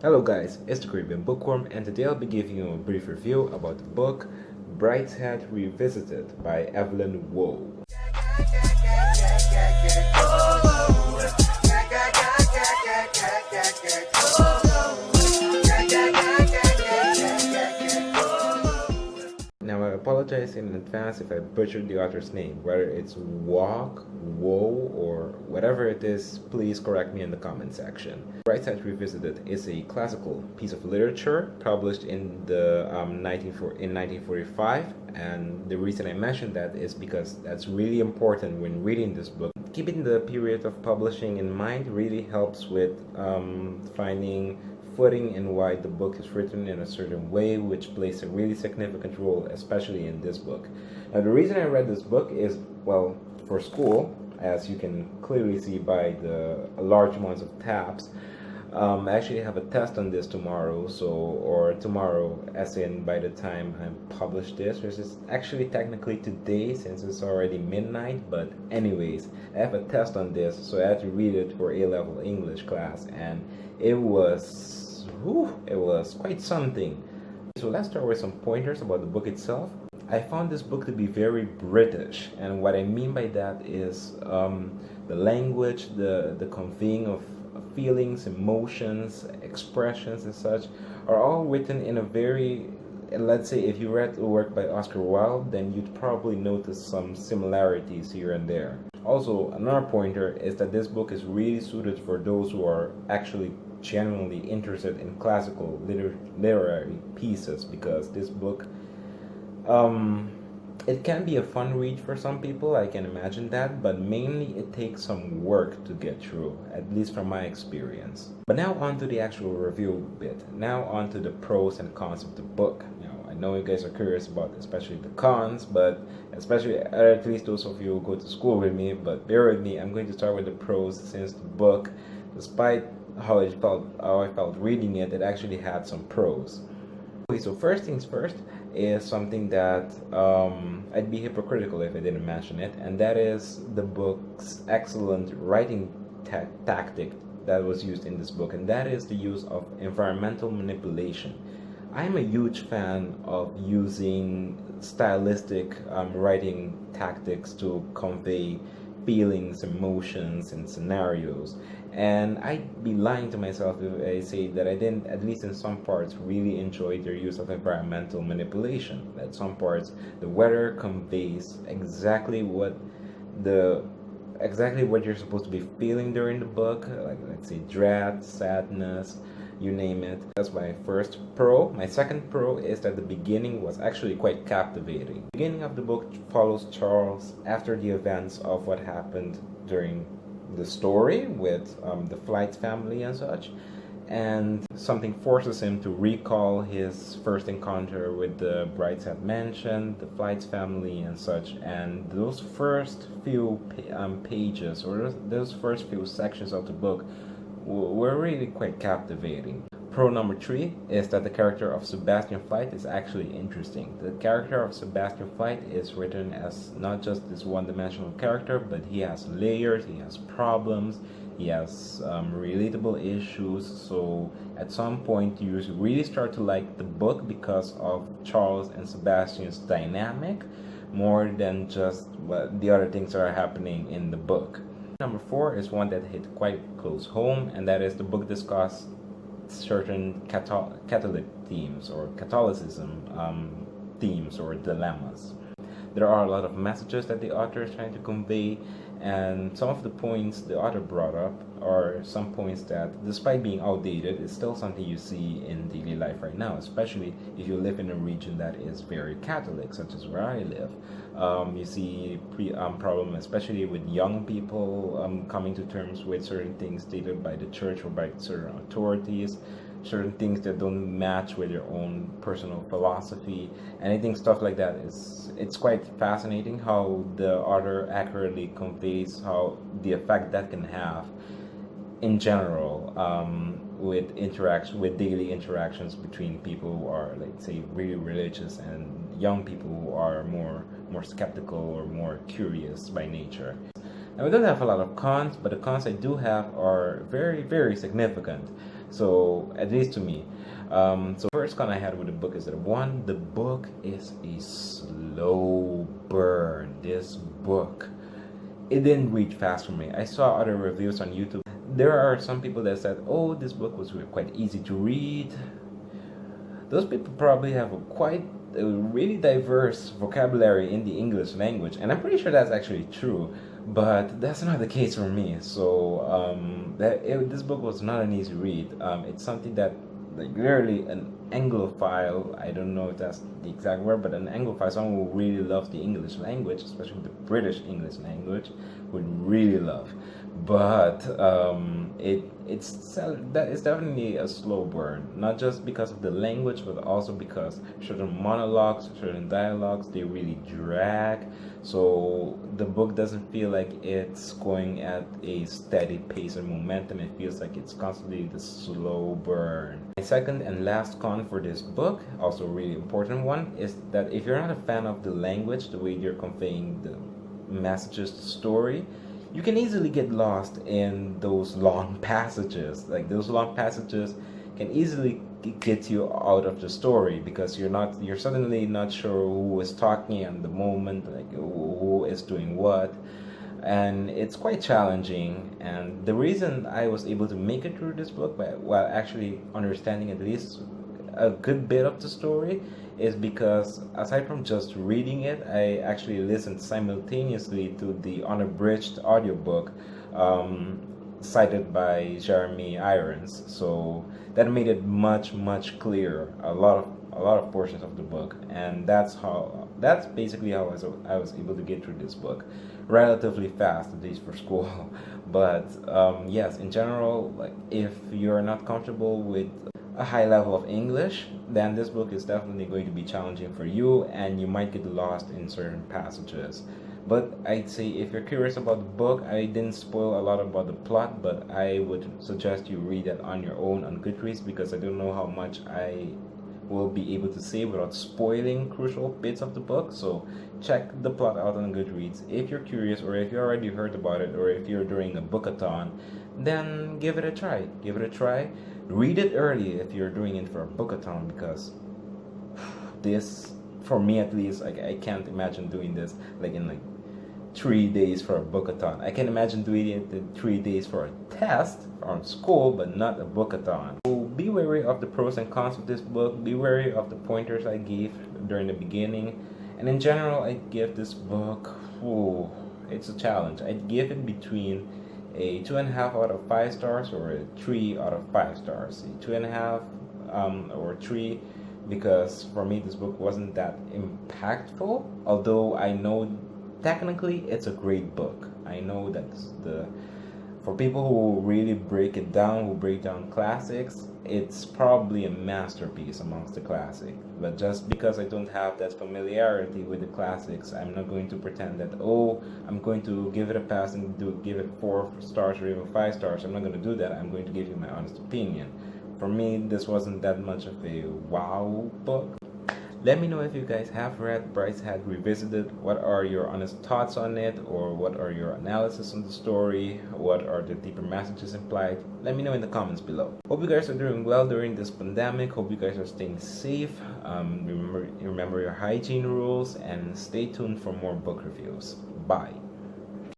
Hello guys, it's the Caribbean Bookworm, and today I'll be giving you a brief review about the book Brideshead Revisited by Evelyn Waugh. Now I apologize in advance if I butchered the author's name, whether it's Waugh, Woe, or whatever it is, please correct me in the comment section. Brideshead Revisited is a classical piece of literature published in the 1945, and the reason I mention that is because that's really important when reading this book. Keeping the period of publishing in mind really helps with finding footing in why the book is written in a certain way, which plays a really significant role, especially in this book. Now, the reason I read this book is, well, for school, as you can clearly see by the large amounts of tabs. I actually have a test on this tomorrow, or tomorrow, as in by the time I publish this, which is actually technically today since it's already midnight, but anyways, I have a test on this, so I had to read it for A-level English class, and it was quite something. So let's start with some pointers about the book itself. I found this book to be very British, and what I mean by that is the language, the conveying of feelings, emotions, expressions and such are all written in a very, let's say if you read a work by Oscar Wilde, then you'd probably notice some similarities here and there. Also, another pointer is that this book is really suited for those who are actually genuinely interested in classical literary pieces, because this book it can be a fun read for some people, I can imagine that, but mainly it takes some work to get through, at least from my experience. But now on to the actual review bit. Now on to the pros and cons of the book. Now, I know you guys are curious about especially the cons, but especially at least those of you who go to school with me, but bear with me, I'm going to start with the pros, since the book, despite how I felt reading it, it actually had some pros. Okay, so first things first is something that I'd be hypocritical if I didn't mention it, and that is the book's excellent writing tactic that was used in this book, and that is the use of environmental manipulation. I'm a huge fan of using stylistic writing tactics to convey feelings, emotions, and scenarios. And I'd be lying to myself if I say that I didn't, at least in some parts, really enjoy their use of environmental manipulation. At some parts, the weather conveys exactly what you're supposed to be feeling during the book, like let's say dread, sadness, you name it. That's my first pro. My second pro is that the beginning was actually quite captivating. The beginning of the book follows Charles after the events of what happened during the story with the Flyte family and such, and something forces him to recall his first encounter with the Brideshead mansion, the Flyte family and such, and those first few pages, or those first few sections of the book were really quite captivating. Pro number 3 is that the character of Sebastian Flyte is actually interesting. The character of Sebastian Flyte is written as not just this one-dimensional character, but he has layers, he has problems, he has relatable issues, so at some point you really start to like the book because of Charles and Sebastian's dynamic, more than just what the other things that are happening in the book. Number 4 is one that hit quite close home, and that is the book discussed certain Catholic themes or Catholicism themes or dilemmas. There are a lot of messages that the author is trying to convey, and some of the points the author brought up are some points that, despite being outdated, is still something you see in daily life right now, especially if you live in a region that is very Catholic, such as where I live. You see problem, especially with young people coming to terms with certain things stated by the church or by certain authorities, certain things that don't match with your own personal philosophy. And I think stuff like that it's quite fascinating how the author accurately conveys how the effect that can have in general with daily interactions between people who are, like, say, really religious and young people who are more skeptical or more curious by nature. Now, we don't have a lot of cons, but the cons I do have are very, very significant. So at least to me. So first con I had with the book is that one, the book is a slow burn. This book, it didn't read fast for me. I saw other reviews on YouTube. There are some people that said, oh, this book was quite easy to read. Those people probably have a really diverse vocabulary in the English language, and I'm pretty sure that's actually true, but that's not the case for me. So this book was not an easy read. It's something that, like, literally an Anglophile, I don't know if that's the exact word, but an Anglophile, someone who really loves the English language, especially the British English language, would really love. But it's definitely a slow burn, not just because of the language, but also because certain monologues, certain dialogues, they really drag. So the book doesn't feel like it's going at a steady pace or momentum. It feels like it's constantly the slow burn. My second and last con for this book, also a really important one, is that if you're not a fan of the language, the way they're conveying the messages, the story, you can easily get lost in those long passages. Like, those long passages can easily get you out of the story because you're suddenly not sure who is talking at the moment, like who is doing what, and it's quite challenging. And the reason I was able to make it through this book while actually understanding at least a good bit of the story is because, aside from just reading it, I actually listened simultaneously to the unabridged audiobook cited by Jeremy Irons. So that made it much clearer, a lot of portions of the book, and that's basically how I was able to get through this book relatively fast, at least for school. But yes, in general, like, if you're not comfortable with a high level of English, then this book is definitely going to be challenging for you, and you might get lost in certain passages. But I'd say if you're curious about the book, I didn't spoil a lot about the plot, but I would suggest you read it on your own on Goodreads, because I don't know how much I will be able to say without spoiling crucial bits of the book. So check the plot out on Goodreads if you're curious, or if you already heard about it, or if you're doing a bookathon, then give it a try. Read it early if you're doing it for a bookathon, because this, for me at least, like, I can't imagine doing this like in like 3 days for a bookathon. I can imagine doing it in 3 days for a test on school, but not a bookathon. So be wary of the pros and cons of this book. Be wary of the pointers I gave during the beginning. And in general, I give this book, it's a challenge. I'd give it between a 2.5 out of 5 stars or a 3 out of 5 stars. A 2.5 or 3, because for me this book wasn't that impactful, although I know technically it's a great book. I know that for people who really break it down, who break down classics, it's probably a masterpiece amongst the classics. But just because I don't have that familiarity with the classics, I'm not going to pretend that, I'm going to give it a pass and give it 4 stars or even 5 stars. I'm not going to do that. I'm going to give you my honest opinion. For me, this wasn't that much of a wow book. Let me know if you guys have read Brideshead Revisited. What are your honest thoughts on it, or what are your analysis on the story? What are the deeper messages implied? Let me know in the comments below. Hope you guys are doing well during this pandemic. Hope you guys are staying safe. Remember your hygiene rules, and stay tuned for more book reviews. Bye.